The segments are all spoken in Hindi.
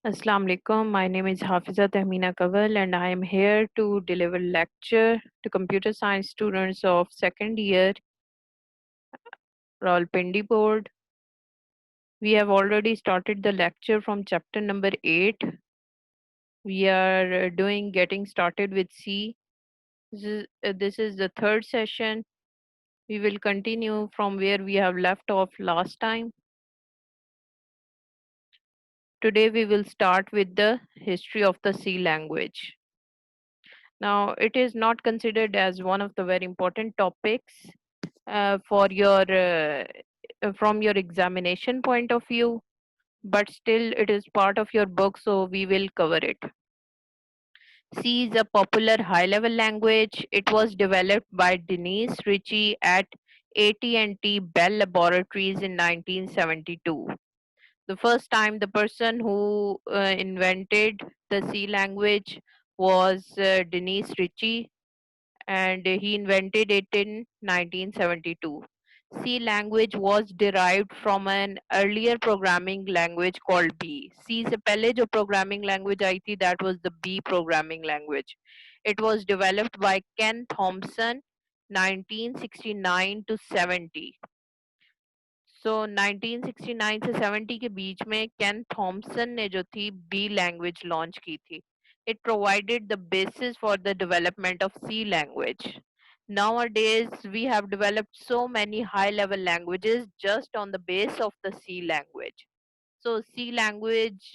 Assalamu alaikum. My name is Hafiza Tahmina Kawal and I am here to deliver lecture to computer science students of second year Rawalpindi board. We have already started the lecture from chapter number 8. We are doing getting started with C. This is the third session. We will continue from where we have left off last time. Today we will start with the history of the C language. Now, it is not considered as one of the very important topics for your from your examination point of view, but still it is part of your book, so we will cover it. C is a popular high-level language. It was developed by Denise Ritchie at AT&T Bell Laboratories in 1972. The first time the person who invented the C language was Denise Ritchie, and he invented it in 1972. C language was derived from an earlier programming language called B. C से पहले जो programming language आई थी, that was the B programming language. It was developed by Ken Thompson 1969 to 70. सो 1969 से 70 के बीच में केन थॉमसन ने जो थी बी लैंग्वेज लॉन्च की थी. It provided the basis for the development of C language. Nowadays, we have developed so many high-level languages just on the base of the C language. So C language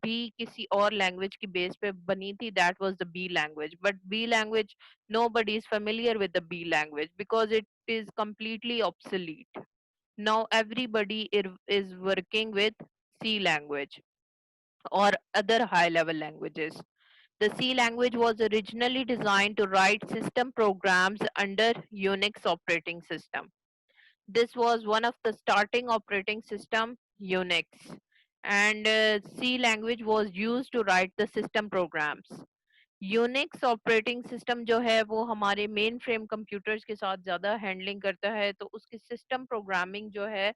भी किसी और language की base पे बनी थी. That was the B language. But B language, nobody is familiar with the B language because it is completely obsolete. Now everybody is working with C language or other high level languages. The C language was originally designed to write system programs under Unix operating system. This was one of the starting operating system, Unix, and C language was used to write the system programs. Unix operating system जो है वो हमारे मेन फ्रेम कंप्यूटर्स के साथ ज़्यादा हैंडलिंग करता है, तो उसकी सिस्टम प्रोग्रामिंग जो है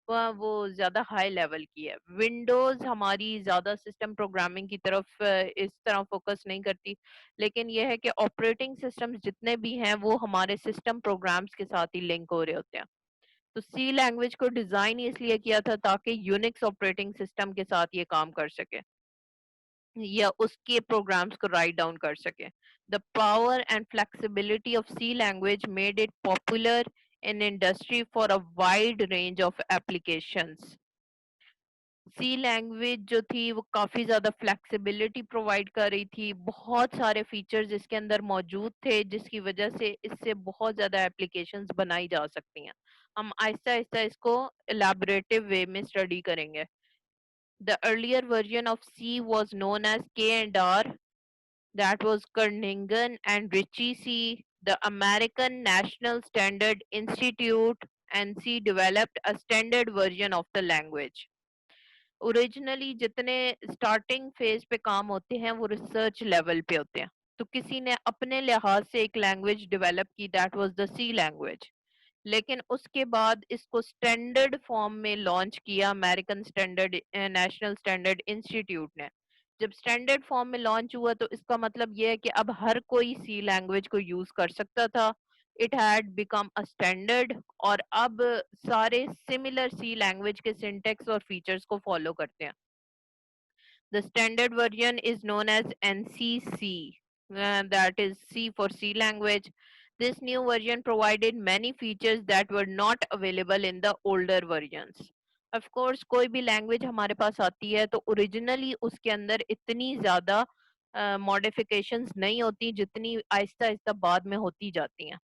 वो ज़्यादा हाई लेवल की है. विंडोज़ हमारी ज़्यादा सिस्टम प्रोग्रामिंग की तरफ इस तरह फोकस नहीं करती, लेकिन यह है कि ऑपरेटिंग सिस्टम्स जितने भी हैं वो हमारे सिस्टम प्रोग्राम्स के साथ ही लिंक हो रहे होते हैं. तो सी लैंग्वेज को डिज़ाइन इसलिए किया था ताकि यूनिक्स ऑपरेटिंग सिस्टम के साथ ये काम कर सके या उसके प्रोग्राम्स को राइट डाउन कर सके. The power and flexibility of C language made it popular in industry for a wide range of applications. C language जो थी वो काफ़ी ज़्यादा फ्लेक्सिबिलिटी प्रोवाइड कर रही थी. बहुत सारे फीचर्स इसके अंदर मौजूद थे जिसकी वजह से इससे बहुत ज़्यादा एप्लीकेशंस बनाई जा सकती हैं. हम आहिस्ता आहिस्ता इसको एलैबोरेटिव वे में स्टडी करेंगे. The earlier version of C was known as K&R, that was Kernighan and Ritchie C. The American National Standard Institute (NC) developed a standard version of the language. Originally जितने स्टार्टिंग फेज पे काम होते हैं वो रिसर्च लेवल पे होते हैं, तो किसी ने अपने लिहाज से एक लैंग्वेज डेवलप की, that was the C language. लेकिन उसके बाद इसको स्टैंडर्ड फॉर्म में लॉन्च किया American standard national standard institute ने. जब स्टैंडर्ड फॉर्म में लॉन्च हुआ तो इसका मतलब यह है कि अब हर कोई सी लैंग्वेज को यूज कर सकता था. It had become a standard, और अब सारे सिमिलर सी लैंग्वेज के सिंटेक्स और फीचर्स को फॉलो करते हैं. The standard version is known as NCC, that is C for C language. This new version provided many features that were not available in the older versions. Of course, कोई भी लैंग्वेज हमारे पास आती है तो ओरिजिनली उसके अंदर इतनी ज़्यादा मॉडिफिकेशंस नहीं होती जितनी आहिस्ता आहिस्ता बाद में होती जाती हैं.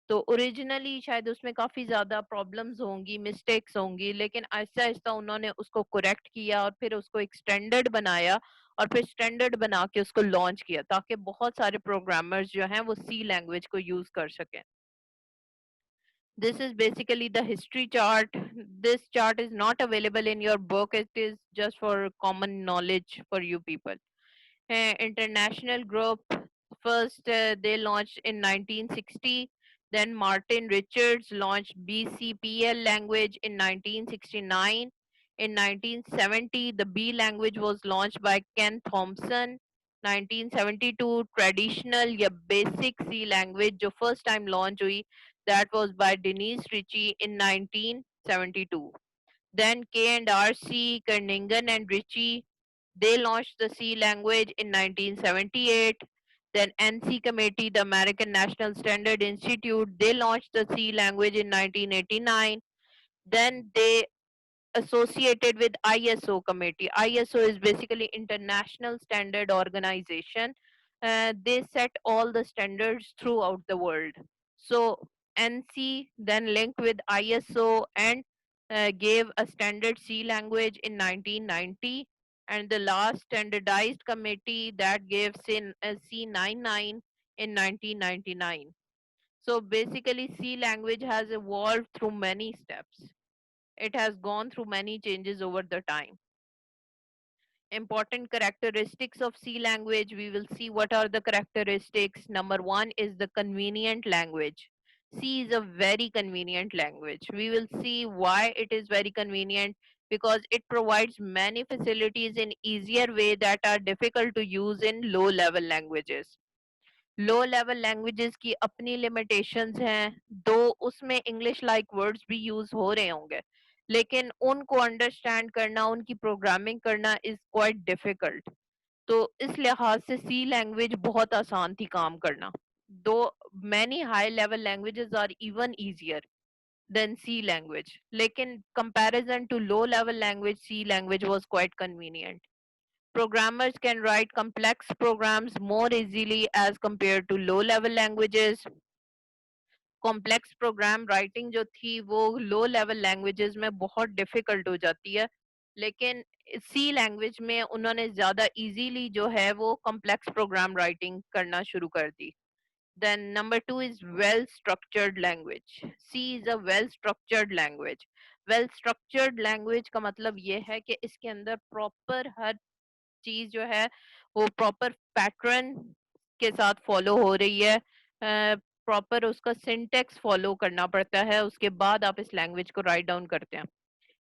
तो ओरिजिनली शायद उसमें काफ़ी ज़्यादा प्रॉब्लम्स होंगी, मिस्टेक्स होंगी, लेकिन आहिस्ता-आहिस्ता उन्होंने उसको करेक्ट किया और फिर उसको एक स्टैंडर्ड बनाया और फिर स्टैंडर्ड बना के उसको लॉन्च किया ताकि बहुत सारे प्रोग्रामर्स जो हैं वो सी लैंग्वेज को यूज़ कर सकें. This is basically the history chart. This chart is not available in your book. It is just for common knowledge for you people. International group, first they launched in 1960. Then Martin Richards launched BCPL language in 1969. In 1970, the B language was launched by Ken Thompson. 1972, traditional या basic C language जो first time launch हुई, that was by Denise Ritchie in 1972. Then K&RC, Kernighan and Ritchie, they launched the C language in 1978. Then NC Committee, the American National Standard Institute, they launched the C language in 1989. Then they associated with ISO committee. ISO is basically International Standard Organization. They set all the standards throughout the world. So NC then linked with ISO and gave a standard C language in 1990. And the last standardized committee that gave C99 in 1999. So basically, C language has evolved through many steps. It has gone through many changes over the time. Important characteristics of C language, we will see what are the characteristics. Number one is the convenient language. C is a very convenient language. We will see why it is very convenient, because it provides many facilities in easier way that are difficult to use in low level languages. Low level languages की अपनी लिमिटेशंस हैं, दो उसमें इंग्लिश लाइक वर्ड्स भी यूज हो रहे होंगे, लेकिन उनको अंडरस्टैंड करना, उनकी प्रोग्रामिंग करना इज क्वाइट डिफिकल्ट। तो इस लिहाज से सी लैंग्वेज बहुत आसान थी काम करना। दो many high level languages are even easier than C language, लेकिन comparison to low level language, C language was quite convenient. Programmers can write complex programs more easily as compared to low level languages. Complex program writing जो थी वो लो लेवल लैंग्वेजेस में बहुत डिफिकल्ट हो जाती है, लेकिन सी लैंग्वेज में उन्होंने ज़्यादा इजीली जो है वो कॉम्प्लेक्स प्रोग्राम राइटिंग करना शुरू कर दी। Then number two is well structured language. C is a well structured language. Well structured language का मतलब ये है कि इसके अंदर प्रॉपर हर चीज जो है वो प्रॉपर पैटर्न के साथ फॉलो हो रही है, प्रॉपर उसका सिंटेक्स फॉलो करना पड़ता है, उसके बाद आप इस लैंग्वेज को राइट डाउन करते हैं।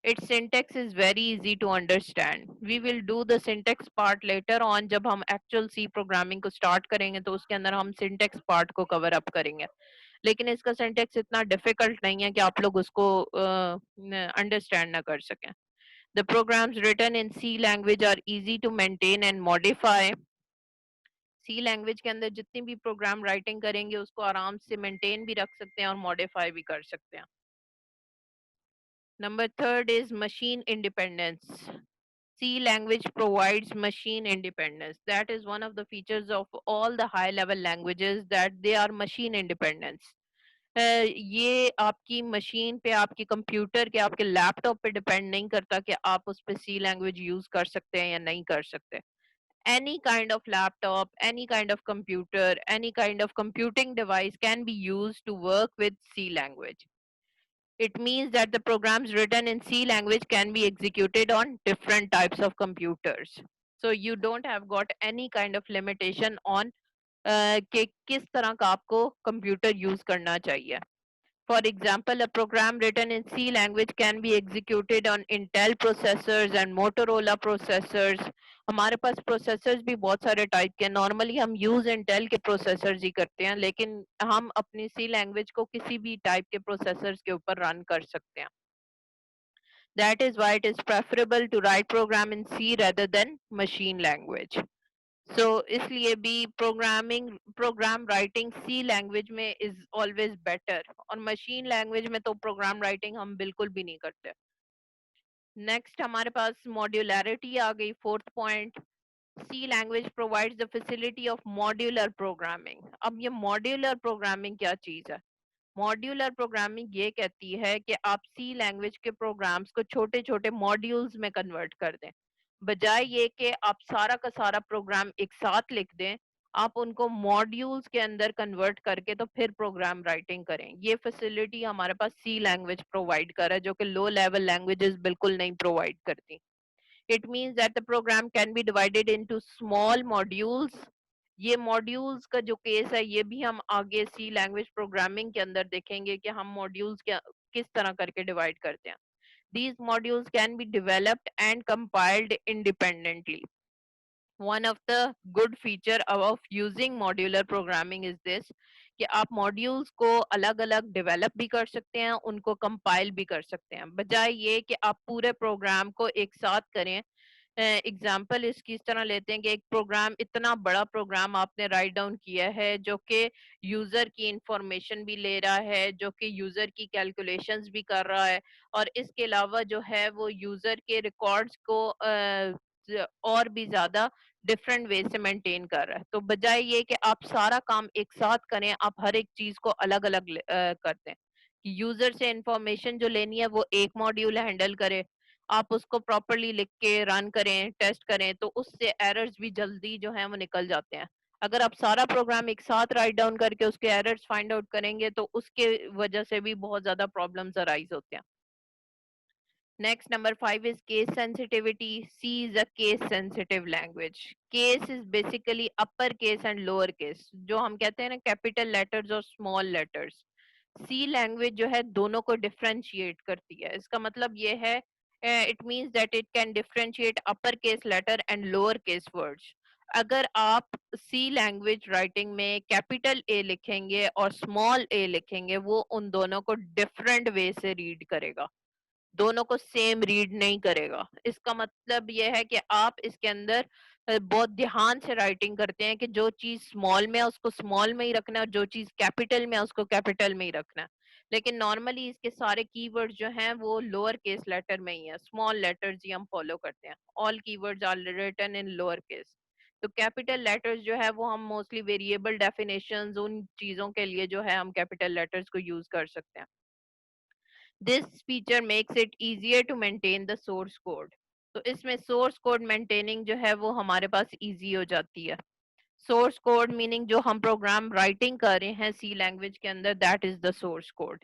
Its syntax is very easy to understand. We will do the syntax part later on, जब हम एक्चुअल सी प्रोग्रामिंग को स्टार्ट करेंगे तो उसके अंदर हम सिंटेक्स पार्ट को कवर अप करेंगे, लेकिन इसका सिंटेक्स इतना डिफिकल्ट नहीं है कि आप लोग उसको अंडरस्टैंड ना कर सकें। The programs written in C language are easy to maintain and modify. C language के अंदर जितनी भी प्रोग्राम राइटिंग करेंगे उसको आराम से मेंटेन भी रख सकते हैं और मॉडिफाई भी कर सकते हैं। Number third is machine independence. C language provides machine independence. That is one of the features of all the high level languages, that they are machine independence. ये आपकी मशीन पे, आपकी कंप्यूटर के, आपके लैपटॉप पे डिपेंड नहीं करता कि आप उस पे सी लैंग्वेज यूज कर सकते हैं या नहीं कर सकते। any kind of laptop, any kind of computer, any kind of computing device can be used to work with C language. It means that the programs written in C language can be executed on different types of computers. So you don't have got any kind of limitation on कि किस तरह का आपको कंप्यूटर यूज करना चाहिए। For example, a program written in C language can be executed on Intel processors and Motorola processors. हमारे पास प्रोसेसर्स भी बहुत सारे टाइप के, नॉर्मली हम यूज इंटेल के प्रोसेसर्स ही करते हैं, लेकिन हम अपनी सी लैंग्वेज को किसी भी टाइप के प्रोसेसर्स के ऊपर रन कर सकते हैं। That is why it is preferable to write program in C rather than machine language. So इसलिए भी प्रोग्राम राइटिंग सी लैंग्वेज में इज ऑलवेज बेटर, और मशीन लैंग्वेज में तो प्रोग्राम राइटिंग हम बिल्कुल भी नहीं करते। नेक्स्ट हमारे पास मॉड्यूलैरिटी आ गई, fourth point. C language provides the facility of modular programming. अब ये मॉड्यूलर प्रोग्रामिंग क्या चीज है? मॉड्यूलर प्रोग्रामिंग ये कहती है कि आप सी लैंग्वेज के प्रोग्राम्स को छोटे छोटे मॉड्यूल्स में कन्वर्ट कर दें, बजाय ये कि आप सारा का सारा प्रोग्राम एक साथ लिख दें। आप उनको मॉड्यूल्स के अंदर कन्वर्ट करके तो फिर प्रोग्राम राइटिंग करें। ये फैसिलिटी हमारे पास सी लैंग्वेज प्रोवाइड कर रहा है, जो कि लो लेवल लैंग्वेजेस बिल्कुल नहीं प्रोवाइड करती। It means that the program can be divided into small modules. ये मॉड्यूल्स का जो केस है ये भी हम आगे सी लैंग्वेज प्रोग्रामिंग के अंदर देखेंगे कि हम मॉड्यूल्स क्या किस तरह करके डिवाइड करते हैं। These modules can be developed and compiled independently. One of the good feature of using modular programming is this कि आप मॉड्यूल्स को अलग अलग डेवलप भी कर सकते हैं, उनको कंपाइल भी कर सकते हैं, बजाय ये कि आप पूरे प्रोग्राम को एक साथ करें. एग्जाम्पल इसकी इस तरह लेते हैं कि एक प्रोग्राम, इतना बड़ा प्रोग्राम आपने राइट डाउन किया है जो कि यूजर की इंफॉर्मेशन भी ले रहा है, जो कि यूजर की कैलकुलेशंस भी कर रहा है, और इसके अलावा जो है वो यूजर के रिकॉर्ड्स को और भी ज्यादा डिफरेंट वे से मेंटेन कर रहा है. तो बजाय ये कि आप सारा काम एक साथ करें, आप हर एक चीज को अलग अलग करते हैं कि यूजर से इंफॉर्मेशन जो लेनी है वो एक मॉड्यूल हैंडल करे, आप उसको प्रॉपरली लिख के रन करें, टेस्ट करें, तो उससे एरर्स भी जल्दी जो है वो निकल जाते हैं. अगर आप सारा प्रोग्राम एक साथ राइट डाउन करके उसके एरर्स फाइंड आउट करेंगे तो उसके वजह से भी बहुत ज्यादा प्रॉब्लम्स अराइज होते हैं. Next, number 5 is case sensitivity. C is a case sensitive language. Case is basically upper case and lower case. जो हम कहते हैं ना capital letters और small letters. C language जो है दोनों को differentiate करती है. इसका मतलब ये है, it means that it can differentiate upper case letter and lower case words. अगर आप C language writing में capital A लिखेंगे और small a लिखेंगे, वो उन दोनों को different way से read करेगा, दोनों को सेम रीड नहीं करेगा. इसका मतलब यह है कि आप इसके अंदर बहुत ध्यान से राइटिंग करते हैं कि जो चीज स्मॉल में है उसको स्मॉल में ही रखना है और जो चीज कैपिटल में है उसको कैपिटल में ही रखना है. लेकिन नॉर्मली इसके सारे कीवर्ड्स जो हैं वो लोअर केस लेटर में ही है, स्मॉल लेटर्स ही हम फॉलो करते हैं. All keywords are written in lower case. तो कैपिटल लेटर्स जो है वो हम मोस्टली वेरिएबल डेफिनेशंस, उन चीजों के लिए जो है हम कैपिटल लेटर्स को यूज कर सकते हैं. This feature makes it easier to maintain the source code. तो इसमें source code maintaining जो है वो हमारे पास easy हो जाती है. Source code meaning जो हम program writing कर रहे हैं C language के अंदर, that is the source code.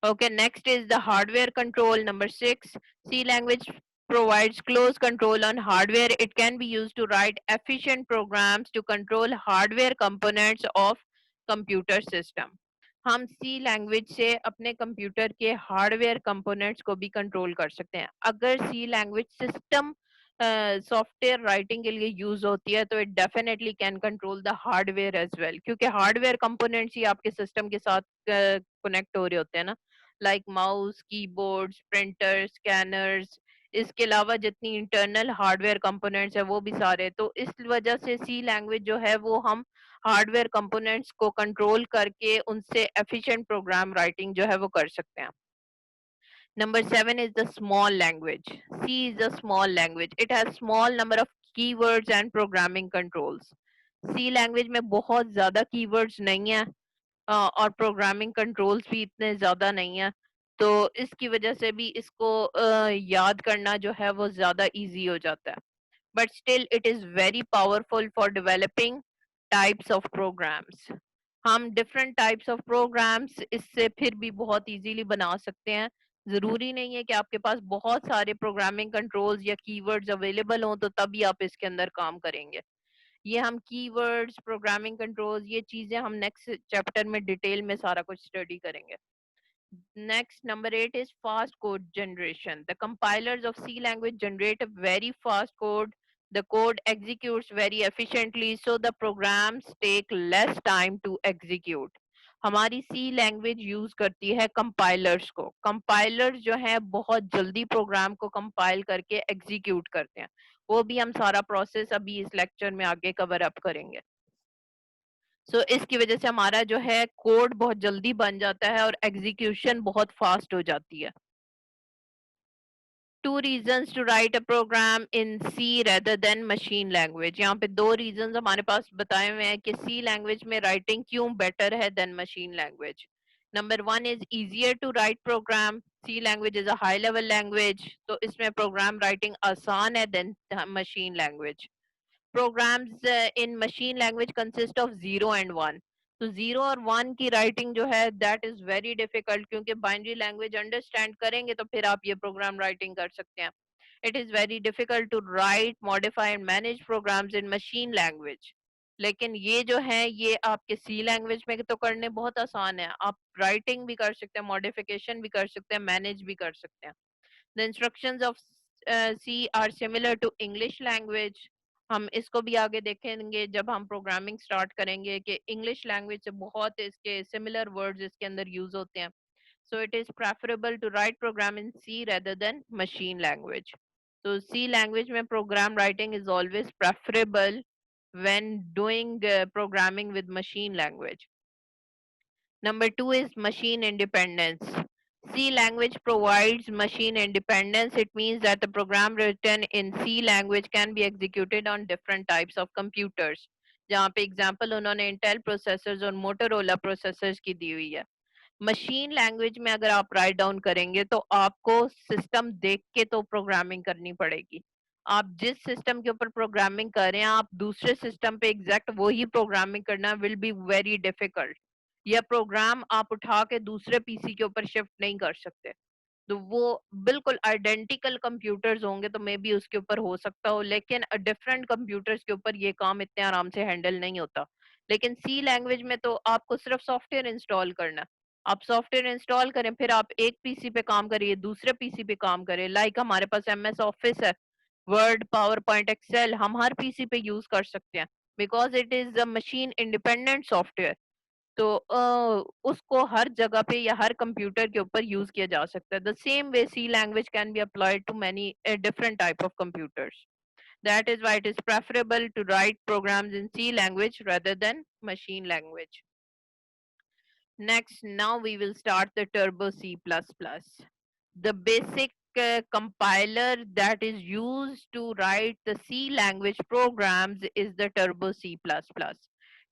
Okay, next is the hardware control. Number 6, C language provides close control on hardware. It can be used to write efficient programs to control hardware components of computer system. हम सी लैंग्वेज से अपने कंप्यूटर के हार्डवेयर कंपोनेंट्स को भी कंट्रोल कर सकते हैं. अगर C language system software writing के लिए यूज होती है तो it definitely can control the hardware as well, क्योंकि हार्डवेयर कंपोनेंट्स ही आपके सिस्टम के साथ कनेक्ट हो रहे होते हैं ना, like mouse, keyboards, printer, scanners. इसके अलावा जितनी इंटरनल हार्डवेयर कंपोनेंट्स है वो भी सारे. तो इस वजह से सी लैंग्वेज जो है वो हम हार्डवेयर कंपोनेंट्स को कंट्रोल करके उनसे एफिशिएंट प्रोग्राम राइटिंग जो है वो कर सकते हैं. Number 7 is the small language. C is a small language. It has small number of keywords and programming controls. C language में बहुत ज़्यादा keywords नहीं है और प्रोग्रामिंग कंट्रोल्स भी इतने ज़्यादा नहीं है, तो इसकी वजह से भी इसको याद करना जो है वो ज़्यादा इजी हो जाता है. But still it is very powerful for developing types of programs. हम different types of programs इससे फिर भी बहुत easily बना सकते हैं. ज़रूरी नहीं है कि आपके पास बहुत सारे प्रोग्रामिंग कंट्रोल्स या कीवर्ड्स अवेलेबल हों तो तभी आप इसके अंदर काम करेंगे. ये हम कीवर्ड्स, प्रोग्रामिंग कंट्रोल्स, ये चीज़ें हम नेक्स्ट चैप्टर में डिटेल में सारा कुछ स्टडी करेंगे. Next, number 8 is fast code generation. The compilers of C language generate a very fast code. The code executes very efficiently, so the programs take less time to execute. हमारी C language use करती है compilers को. Compilers जो है बहुत जल्दी प्रोग्राम को compile करके execute करते हैं. वो भी हम सारा प्रोसेस अभी इस लेक्चर में आगे कवर अप करेंगे. सो इसकी वजह से हमारा जो है कोड बहुत जल्दी बन जाता है और एग्जीक्यूशन बहुत फास्ट हो जाती है. Two reasons to write a program in C rather than machine language. यहाँ पे दो रीजंस हमारे पास बताए हुए हैं कि सी लैंग्वेज में राइटिंग क्यों बेटर है than machine language. Number 1 is easier to write program. C language is a high level language, तो इसमें प्रोग्राम राइटिंग आसान है than machine language. Programs in machine language consist of 0 and 1. तो 0 और 1 की राइटिंग जो है दैट इज वेरी डिफिकल्ट, क्योंकि बाइनरी लैंग्वेज अंडरस्टैंड करेंगे तो फिर आप ये प्रोग्राम राइटिंग कर सकते हैं. It is very difficult to write, modify and manage programs in machine language. लेकिन ये जो है ये आपके सी लैंग्वेज में तो करने बहुत आसान है. आप राइटिंग भी कर सकते हैं, मॉडिफिकेशन भी कर सकते हैं, मैनेज भी कर सकते हैं. The instructions of C are similar to English language. हम इसको भी आगे देखेंगे जब हम प्रोग्रामिंग स्टार्ट करेंगे कि इंग्लिश लैंग्वेज से बहुत इसके सिमिलर वर्ड्स इसके अंदर यूज होते हैं. So it is preferable to write program in C rather than machine language. So C language में program writing is always preferable when doing programming with machine language. Number two is machine independence. C language provides machine independence. It means that the program written in C language can be executed on different types of computers. जहाँ पे एग्जाम्पल उन्होंने इंटेल प्रोसेसर्स और मोटोरोला प्रोसेसर्स की दी हुई है. मशीन लैंग्वेज में अगर आप राइट डाउन करेंगे तो आपको सिस्टम देख के तो प्रोग्रामिंग करनी पड़ेगी. आप जिस सिस्टम के ऊपर प्रोग्रामिंग कर रहे हैं आप दूसरे सिस्टम पे एग्जैक्ट वही प्रोग्रामिंग करना विल बी वेरी डिफिकल्ट. यह प्रोग्राम आप उठा के दूसरे पीसी के ऊपर शिफ्ट नहीं कर सकते. तो वो बिल्कुल आइडेंटिकल कंप्यूटर्स होंगे तो मे बी उसके ऊपर हो सकता हो, लेकिन डिफरेंट कंप्यूटर्स के ऊपर ये काम इतने आराम से हैंडल नहीं होता. लेकिन सी लैंग्वेज में तो आपको सिर्फ सॉफ्टवेयर इंस्टॉल करना है. आप सॉफ्टवेयर इंस्टॉल करें, फिर आप एक पीसी पे काम करिए, दूसरे पीसी पे काम करें. लाइक हमारे पास एमएस ऑफिस है, वर्ड, पावर पॉइंट, एक्सेल हम हर पीसी पे यूज कर सकते हैं because it is a machine independent software. तो उसको हर जगह पे या हर कंप्यूटर के ऊपर यूज किया जा सकता है. The same way C language can be applied to many different type of computers. That is why it is preferable to write programs in C language rather than machine language. Next, now we will start the Turbo C++. The basic compiler that is used to write the C language programs is the Turbo C++.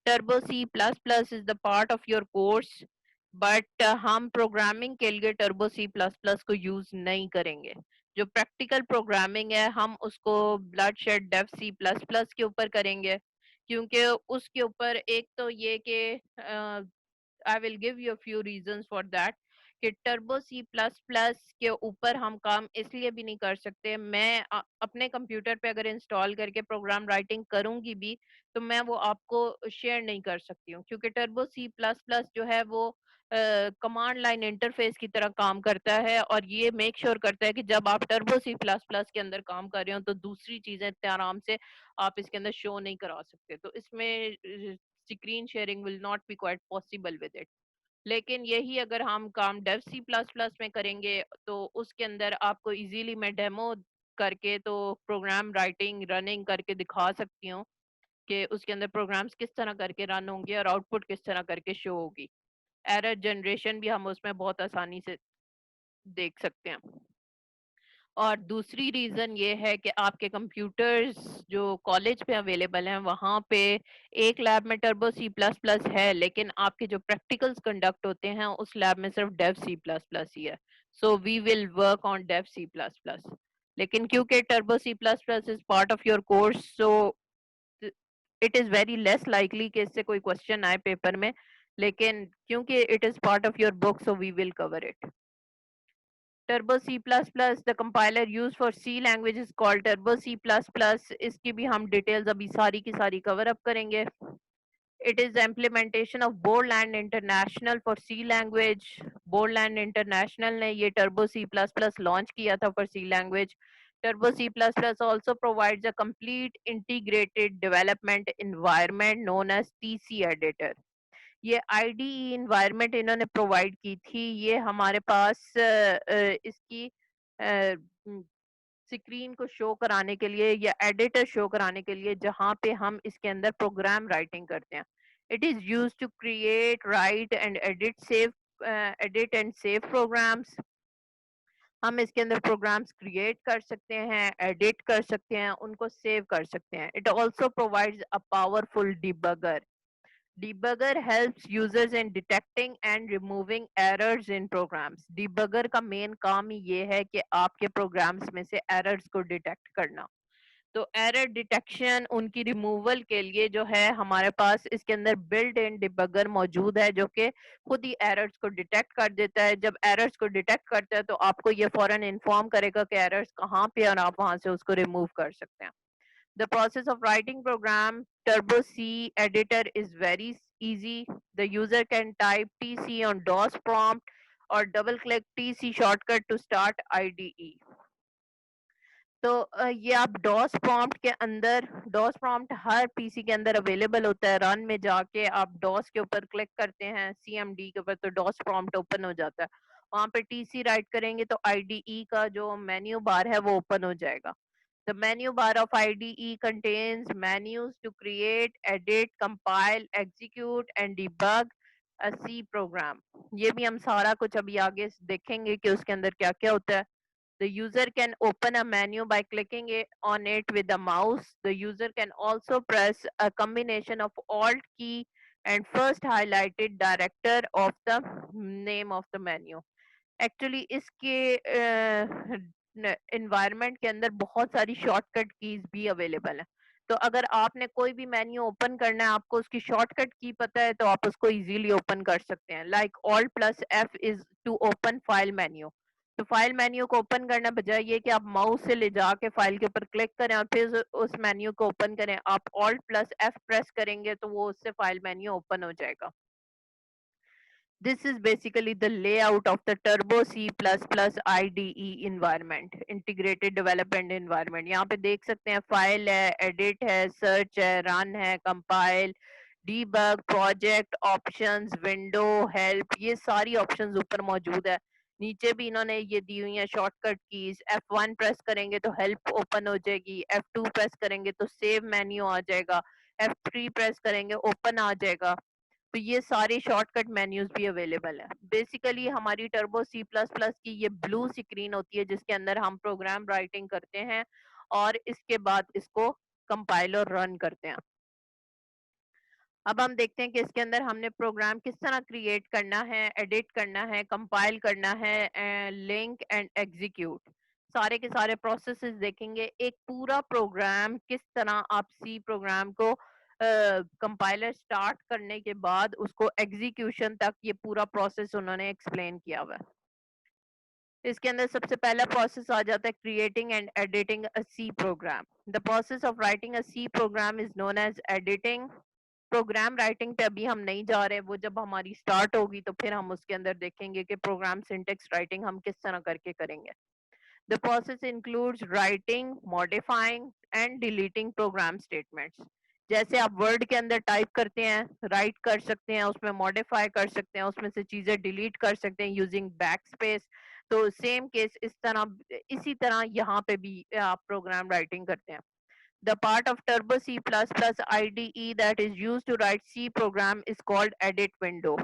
Turbo C++ is the part of your course, but हम प्रोग्रामिंग के लिए Turbo C++ को यूज नहीं करेंगे. जो प्रैक्टिकल प्रोग्रामिंग है हम उसको ब्लडशेड डेव C++ के ऊपर करेंगे, क्योंकि उसके ऊपर एक तो ये कि I will give you a few reasons for that कि टर्बो सी प्लस प्लस के ऊपर हम काम इसलिए भी नहीं कर सकते. मैं अपने कंप्यूटर पे अगर इंस्टॉल करके प्रोग्राम राइटिंग करूंगी भी तो मैं वो आपको शेयर नहीं कर सकती हूँ, क्योंकि टर्बो सी प्लस प्लस जो है वो कमांड लाइन इंटरफेस की तरह काम करता है और ये मेक श्योर करता है कि जब आप टर्बो सी प्लस प्लस के अंदर काम कर रहे हो तो दूसरी चीजें इतने आराम से आप इसके अंदर शो नहीं करा सकते. तो इसमें screen sharing will not be quite possible with it. लेकिन यही अगर हम काम डेव सी प्लस प्लस में करेंगे तो उसके अंदर आपको इजीली मैं डेमो करके तो प्रोग्राम राइटिंग रनिंग करके दिखा सकती हूँ कि उसके अंदर प्रोग्राम्स किस तरह करके रन होंगे और आउटपुट किस तरह करके शो होगी. एरर जनरेशन भी हम उसमें बहुत आसानी से देख सकते हैं. और दूसरी रीज़न ये है कि आपके कंप्यूटर्स जो कॉलेज पे अवेलेबल हैं वहाँ पे एक लैब में टर्बो सी प्लस प्लस है, लेकिन आपके जो प्रैक्टिकल्स कंडक्ट होते हैं उस लैब में सिर्फ डेव सी प्लस प्लस ही है. So we will work on Dev C plus plus. लेकिन क्योंकि Turbo C plus plus is part of your course so it is very less likely कि इससे कोई क्वेश्चन आए पेपर में, लेकिन क्योंकि it is part of your book so we will cover it. Turbo C++, the compiler used for C language is called Turbo C++. इसकी भी हम डिटेल्स अभी सारी की सारी कवर अप करेंगे. It is the implementation of Borland International for C language. Borland International ने ये Turbo C++ लॉन्च किया था for C language. Turbo C++ also provides a complete integrated development environment known as TC editor. ये आईडीई इन्वायरमेंट इन्होंने प्रोवाइड की थी. ये हमारे पास इसकी स्क्रीन को शो कराने के लिए या एडिटर शो कराने के लिए जहाँ पे हम इसके अंदर प्रोग्राम राइटिंग करते हैं. It is use to create write and edit and save programs. हम इसके अंदर प्रोग्राम्स क्रिएट कर सकते हैं, एडिट कर सकते हैं, उनको सेव कर सकते हैं. It also provides a powerful debugger. Debugger helps users in detecting and removing errors in programs. Debugger का मेन काम ही ये है कि आपके प्रोग्राम्स में से एरर्स को डिटेक्ट करना. तो एरर डिटेक्शन उनकी रिमूवल के लिए जो है हमारे पास इसके अंदर बिल्ट इन डिबगर मौजूद है जो कि खुद ही एरर्स को डिटेक्ट कर देता है. जब एरर्स को डिटेक्ट करता है तो आपको ये फौरन इन्फॉर्म करेगा कि एरर्स कहाँ पे और आप वहां से उसको रिमूव कर सकते हैं. The process of writing program Turbo C editor is very easy. The user can type TC on DOS prompt or double click TC shortcut to start IDE. तो ये आप डॉस प्रॉम्प्ट के अंदर, डॉस प्रॉम्प्ट हर पीसी के अंदर अवेलेबल होता है। रन में जाके आप डॉस के ऊपर क्लिक करते हैं, सीएमडी के ऊपर, तो डॉस प्रॉम्प्ट ओपन हो जाता है। वहां पे टीसी राइट करेंगे तो आईडीई का जो मेन्यू बार है वो ओपन हो जाएगा। The menu bar of IDE contains menus to create, edit, compile, execute and debug a C program. ये भी हम सारा कुछ अभी आगे देखेंगे कि उसके अंदर क्या क्या होता है। The user can open a menu by clicking on it with the mouse. The user can also press a combination of Alt key and first highlighted director of the name of the menu. Actually इसके इन्वायरमेंट के अंदर बहुत सारी शॉर्टकट कीज भी अवेलेबल है। तो अगर आपने कोई भी मेन्यू ओपन करना है, आपको उसकी शॉर्टकट की पता है, तो आप उसको इजीली ओपन कर सकते हैं। Like alt plus F is to open file menu. तो फाइल मेन्यू को ओपन करना बजाय ये कि आप माउस से ले जाके फाइल के ऊपर क्लिक करें और फिर उस मेन्यू को ओपन करें, आप ऑल्ट प्लस एफ प्रेस करेंगे तो वो उससे फाइल मेन्यू ओपन हो जाएगा। This is basically the layout of the Turbo C++ IDE environment, integrated development environment. यहाँ पे देख सकते हैं फाइल है, एडिट है, सर्च है, रन है, compile, debug, project, options, window, help, ये सारी ऑप्शंस ऊपर मौजूद है। नीचे भी इन्होंने ये दी हुई है शॉर्टकट कीज। F1 प्रेस करेंगे तो हेल्प ओपन हो जाएगी, F2 प्रेस करेंगे तो सेव मेन्यू आ जाएगा, F3 प्रेस करेंगे ओपन आ जाएगा। तो ये सारे शॉर्टकट मेन्यूज भी अवेलेबल है। बेसिकली हमारी टर्बो सी प्लस प्लस की ये ब्लू स्क्रीन होती है जिसके अंदर हम प्रोग्राम राइटिंग करते हैं और इसके बाद इसको कंपाइल और रन करते हैं। अब हम देखते हैं कि इसके अंदर हमने प्रोग्राम किस तरह क्रिएट करना है, एडिट करना है, कंपाइल करना है, लिंक एंड एग्जीक्यूट, सारे के सारे प्रोसेसेस देखेंगे। एक पूरा प्रोग्राम किस तरह आप सी प्रोग्राम को कंपाइलर स्टार्ट करने के बाद उसको एग्जीक्यूशन तक, ये पूरा प्रोसेस उन्होंने एक्सप्लेन किया हुआ है। इसके अंदर सबसे पहला प्रोसेस आ जाता है creating and editing a C program. The process of writing a C program is known as editing. Program writing पे अभी हम नहीं जा रहे, वो जब हमारी स्टार्ट होगी तो फिर हम उसके अंदर देखेंगे कि प्रोग्राम सिंटेक्स राइटिंग हम किस तरह करके करेंगे। The process includes writing, modifying and deleting program statements. जैसे आप वर्ड के अंदर टाइप करते हैं, राइट कर सकते हैं, उसमें मॉडिफाई कर सकते हैं, उसमें से चीजें डिलीट कर सकते हैं यूजिंग बैकस्पेस। तो सेम केस इसी तरह यहाँ पे भी आप प्रोग्राम राइटिंग करते हैं। The part of Turbo C++ IDE that is used to write C program is called edit window.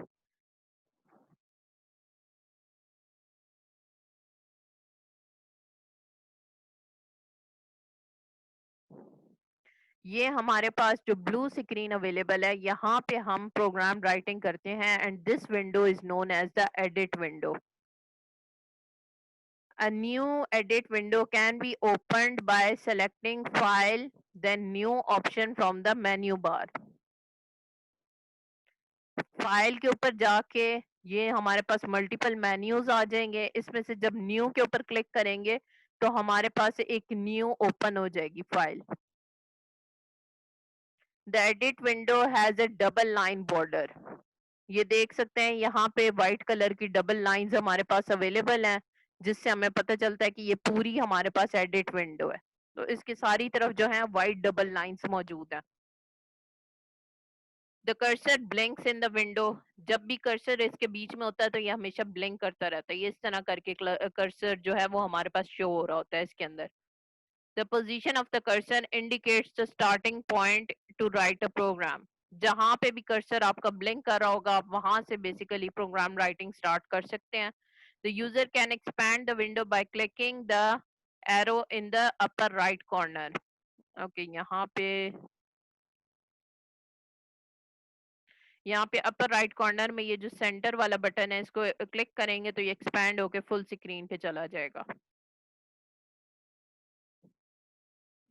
ये हमारे पास जो ब्लू स्क्रीन अवेलेबल है, यहाँ पे हम प्रोग्राम राइटिंग करते हैं and this window is known as the edit window. A new edit window can be opened by selecting file, then new option from the menu bar. File के ऊपर जाके ये हमारे पास मल्टीपल मेन्यूज आ जाएंगे। इसमें से जब न्यू के ऊपर क्लिक करेंगे तो हमारे पास एक न्यू ओपन हो जाएगी file. The edit window has a double line border. ये देख सकते हैं यहाँ पे व्हाइट कलर की डबल लाइंस हमारे पास अवेलेबल हैं, जिससे हमें पता चलता है कि ये पूरी हमारे पास एडिट विंडो है। तो इसकी सारी तरफ जो है व्हाइट डबल लाइंस मौजूद है। The cursor blinks in the window. जब भी कर्सर इसके बीच में होता है तो ये हमेशा ब्लिंक करता रहता है। ये इस तरह करके कर्सर जो है वो हमारे पास शो हो रहा होता है इसके अंदर। The position of the cursor indicates the starting point to write a program. जहां पे भी कर्सर आपका ब्लिंक कर रहा होगा, आप वहां से बेसिकली प्रोग्राम राइटिंग स्टार्ट कर सकते हैं। The user can expand the window by clicking the arrow in the upper right corner. Okay, यहाँ पे अपर राइट कॉर्नर में ये जो सेंटर वाला बटन है, इसको क्लिक करेंगे तो ये एक्सपैंड होके फुल स्क्रीन पे चला जाएगा।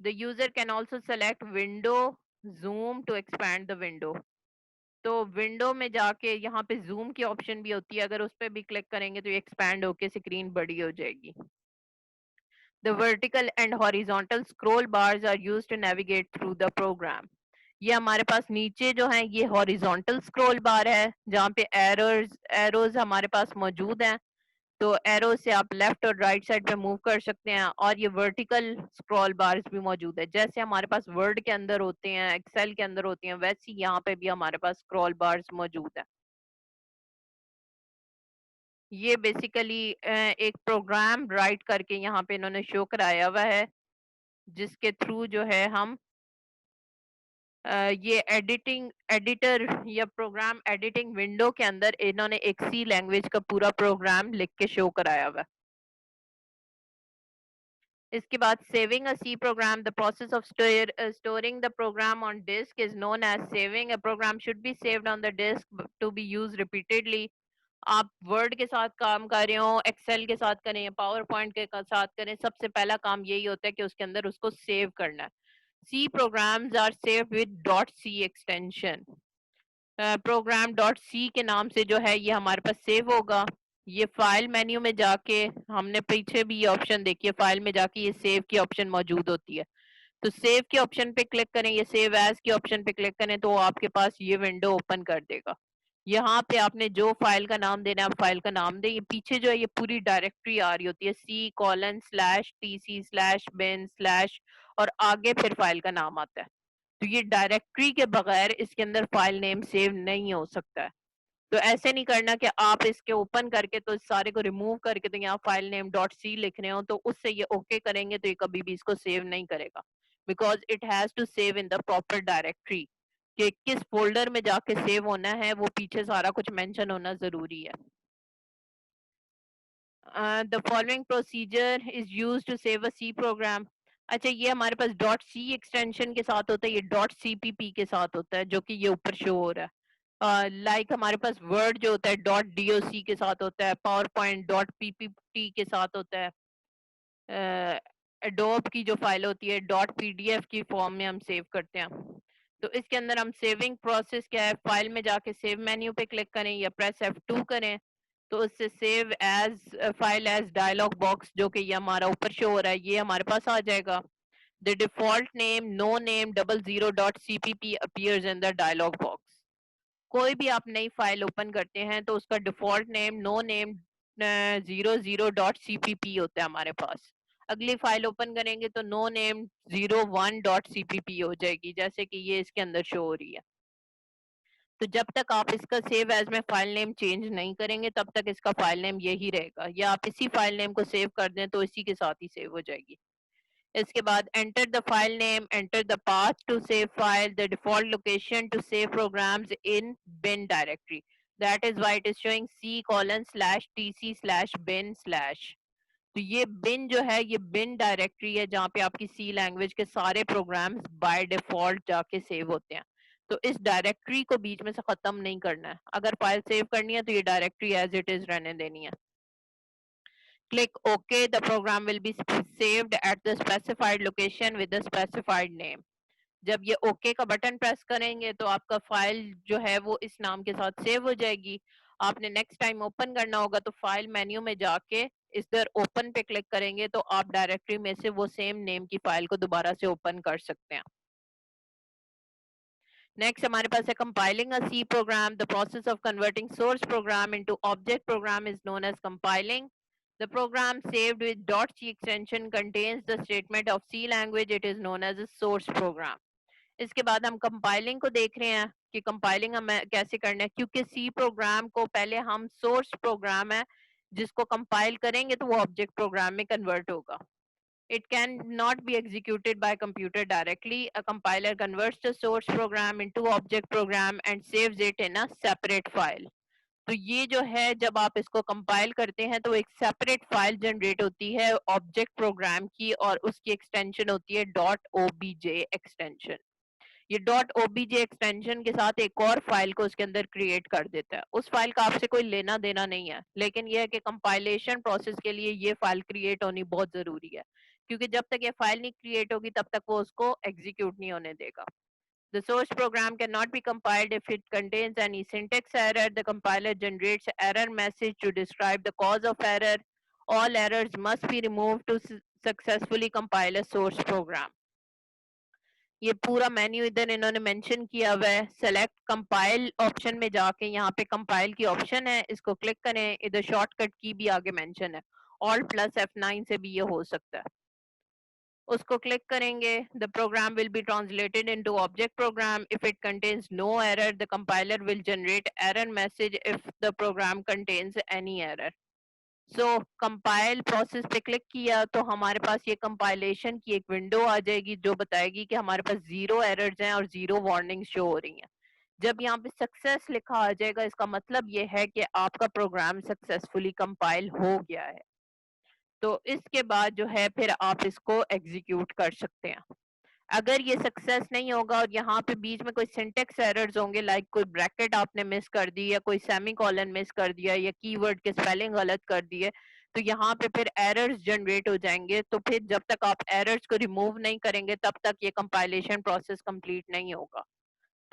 The user can also select window zoom to expand the window. तो विंडो में जाके यहाँ पे जूम की ऑप्शन भी होती है, अगर उस पर भी क्लिक करेंगे तो ये एक्सपैंड होके स्क्रीन बड़ी हो जाएगी। The vertical and horizontal scroll bars are used to navigate through the program. ये हमारे पास नीचे जो है ये हॉरिजॉन्टल स्क्रॉल बार है, जहाँ पे एरोज हमारे पास मौजूद हैं। तो एरो से आप लेफ्ट और राइट साइड पे मूव कर सकते हैं, और ये वर्टिकल स्क्रॉल बार्स भी मौजूद है। जैसे हमारे पास वर्ड के अंदर होते हैं, एक्सेल के अंदर होती हैं, वैसे ही यहाँ पे भी हमारे पास स्क्रॉल बार्स मौजूद है। ये बेसिकली एक प्रोग्राम राइट करके यहाँ पे इन्होंने शो कराया हुआ है, जिसके थ्रू जो है हम ये एडिटर या प्रोग्राम एडिटिंग विंडो के अंदर इन्होंने एक सी लैंग्वेज का पूरा प्रोग्राम लिख के शो कराया हुआ है। इसके बाद saving a C program, the process of storing the program on disk is known as saving. A program should be saved on the disk to be use repeatedly. आप वर्ड के साथ काम कर रहे हो, एक्सेल के साथ करें या पावर पॉइंट के साथ करें, सबसे पहला काम यही होता है कि उसके अंदर उसको सेव करना है। C programs are saved with dot C extension. Program dot C के नाम से जो है ये हमारे पास सेव होगा। ये फाइल मेन्यू में जाके, हमने पीछे भी ये ऑप्शन देखिए, फाइल में जाके ये सेव की ऑप्शन मौजूद होती है। तो सेव के ऑप्शन पे क्लिक करें, ये सेव एज के ऑप्शन पे क्लिक करें तो आपके पास ये विंडो ओपन कर देगा। यहाँ पे आपने जो फाइल का नाम देना है, आप फाइल का नाम दें। ये पीछे जो है ये पूरी डायरेक्टरी आ रही होती है, C:/TC/bin/ और आगे फिर फाइल का नाम आता है। तो ये डायरेक्टरी के बगैर इसके अंदर फाइल नेम सेव नहीं हो सकता है। तो ऐसे नहीं करना कि आप इसके ओपन करके तो इस सारे को रिमूव करके तो यहाँ फाइल नेम डॉट सी लिख रहे हो, तो उससे ये ओके करेंगे तो ये कभी भी इसको सेव नहीं करेगा, because it has to save in the proper directory. कि किस फोल्डर में जाके सेव होना है वो पीछे सारा कुछ मेंशन होना जरूरी है। The following procedure is use to save a C program. अच्छा, ये हमारे पास डॉट सी एक्सटेंशन के साथ होता है, ये डॉट सीपीपी के साथ होता है, जो कि ये ऊपर शो हो रहा है। लाइक हमारे पास वर्ड जो होता है डॉट डीओसी के साथ होता है, पावर पॉइंट डॉट पीपीटी के साथ होता है, एडोब की जो फाइल होती है डॉट पीडीएफ की फॉर्म में हम सेव करते हैं। तो इसके अंदर हम सेविंग प्रोसेस क्या है, फाइल में जाके सेव मेन्यू पे क्लिक करें या प्रेस F2 करें, तो उससे save as file as dialog box जो कि ये हमारा ऊपर शो हो रहा है, ये हमारे पास आ जाएगा। The default name no name 00.cpp appears in the dialog box. कोई भी आप नई फाइल ओपन करते हैं तो उसका default name no name 00.cpp होता है हमारे पास। अगली फाइल ओपन करेंगे तो नो नेम 01.cpp हो जाएगी, जैसे कि ये इसके अंदर शो हो रही है। तो जब तक आप इसका सेव एज में फाइल नेम चेंज नहीं करेंगे तब तक इसका फाइल नेम यही रहेगा, या आप इसी फाइल नेम को सेव कर दें तो इसी के साथ ही सेव हो जाएगी। इसके बाद enter the file name, enter the path to save file, the default location to save programs in bin directory, that is why it is showing C:/TC/bin/। तो ये बिन जो है ये बिन डायरेक्टरी है जहाँ पे आपकी सी लैंग्वेज के सारे प्रोग्राम्स बाय डिफॉल्ट जाके सेव होते हैं। तो इस डायरेक्टरी को बीच में से खत्म नहीं करना है, अगर फाइल सेव करनी है तो ये डायरेक्टरी एज इट इज रहने देनी है। Click OK. The program will be saved at the specified location with the specified name. जब ये OK का बटन प्रेस करेंगे तो आपका फाइल जो है वो इस नाम के साथ सेव हो जाएगी। आपने नेक्स्ट टाइम ओपन करना होगा तो फाइल मेन्यू में जाके इधर ओपन पे क्लिक करेंगे तो आप डायरेक्टरी में से वो सेम नेम की फाइल को दोबारा से ओपन कर सकते हैं। नेक्स्ट हमारे पास है compiling a C program. The process of converting source program into object program is known as compiling. The program saved with .c extension contains the statement of C language. It is known as a source program. इसके बाद हम कंपाइलिंग को देख रहे हैं कि कंपाइलिंग हम कैसे करना है, क्योंकि सी प्रोग्राम को पहले हम सोर्स प्रोग्राम है जिसको कंपाइल करेंगे तो वो ऑब्जेक्ट प्रोग्राम में कन्वर्ट होगा। It can not be executed by computer directly. A compiler converts the source program into object program and saves it in a separate file. तो ये जो है जब आप इसको कंपाइल करते हैं तो एक सेपरेट फाइल जनरेट होती है ऑब्जेक्ट प्रोग्राम की, और उसकी एक्सटेंशन होती है .obj एक्सटेंशन। ये .obj एक्सटेंशन के साथ एक और फाइल को उसके अंदर क्रिएट कर देता है। उस फाइल का आपसे कोई लेना देना नहीं है, लेकिन यह है कि कंपाइलेशन प्रोसेस के लिए ये फाइल क्रिएट होनी बहुत जरूरी है, क्योंकि जब तक ये फाइल नहीं क्रिएट होगी तब तक वो उसको एग्जीक्यूट नहीं होने देगा। The source program cannot be compiled if it contains any syntax error. The compiler generates error message to describe the cause of error. All errors must be removed to successfully compile a source program. ये पूरा मेन्यू इधर इन्होंने मेंशन किया हुआ है। सेलेक्ट कंपाइल ऑप्शन में जाके यहाँ पे कंपाइल की ऑप्शन है, इसको क्लिक करें। इधर शॉर्टकट की भी आगे मेंशन है, Alt + F9 से भी ये हो सकता है। उसको क्लिक करेंगे। The program will be translated into object program. If it contains no error the compiler will generate error message if the program contains any error. So compile process पे क्लिक किया तो हमारे पास ये कंपाइलेशन की एक विंडो आ जाएगी जो बताएगी कि हमारे पास 0 एरर्स हैं और 0 वार्निंग्स शो हो रही हैं। जब यहाँ पे सक्सेस लिखा आ जाएगा, इसका मतलब ये है कि आपका प्रोग्राम सक्सेसफुली कंपाइल हो गया है। तो इसके बाद जो है फिर आप इसको एग्जीक्यूट कर सकते हैं। अगर ये सक्सेस नहीं होगा और यहाँ पे बीच में कोई सिंटेक्स एरर्स होंगे, लाइक कोई ब्रैकेट आपने मिस कर दी या कोई सेमीकोलन मिस कर दिया या कीवर्ड के स्पेलिंग गलत कर दिए, तो यहाँ पे फिर एरर्स जनरेट हो जाएंगे। तो फिर जब तक आप एरर्स को रिमूव नहीं करेंगे तब तक ये कंपाइलेशन प्रोसेस कंप्लीट नहीं होगा।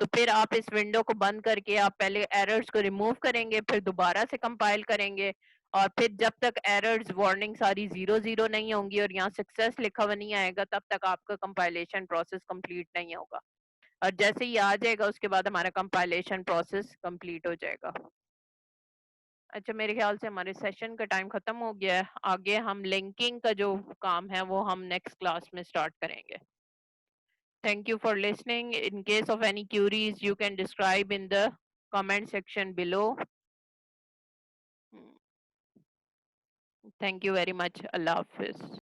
तो फिर आप इस विंडो को बंद करके आप पहले एरर्स को रिमूव करेंगे, फिर दोबारा से कंपाइल करेंगे, और फिर जब तक एरर्स वार्निंग सारी 0 0 नहीं होंगी और यहाँ सक्सेस लिखा हुआ नहीं आएगा तब तक आपका कंपाइलेशन प्रोसेस कंप्लीट नहीं होगा। और जैसे ही आ जाएगा उसके बाद हमारा कंपाइलेशन प्रोसेस कंप्लीट हो जाएगा। अच्छा, मेरे ख्याल से हमारे सेशन का टाइम खत्म हो गया है। आगे हम लिंकिंग का जो काम है वो हम नेक्स्ट क्लास में स्टार्ट करेंगे। Thank you for listening. In case of any queries, you can describe in the comment section below. Thank you very much. Allah Hafiz.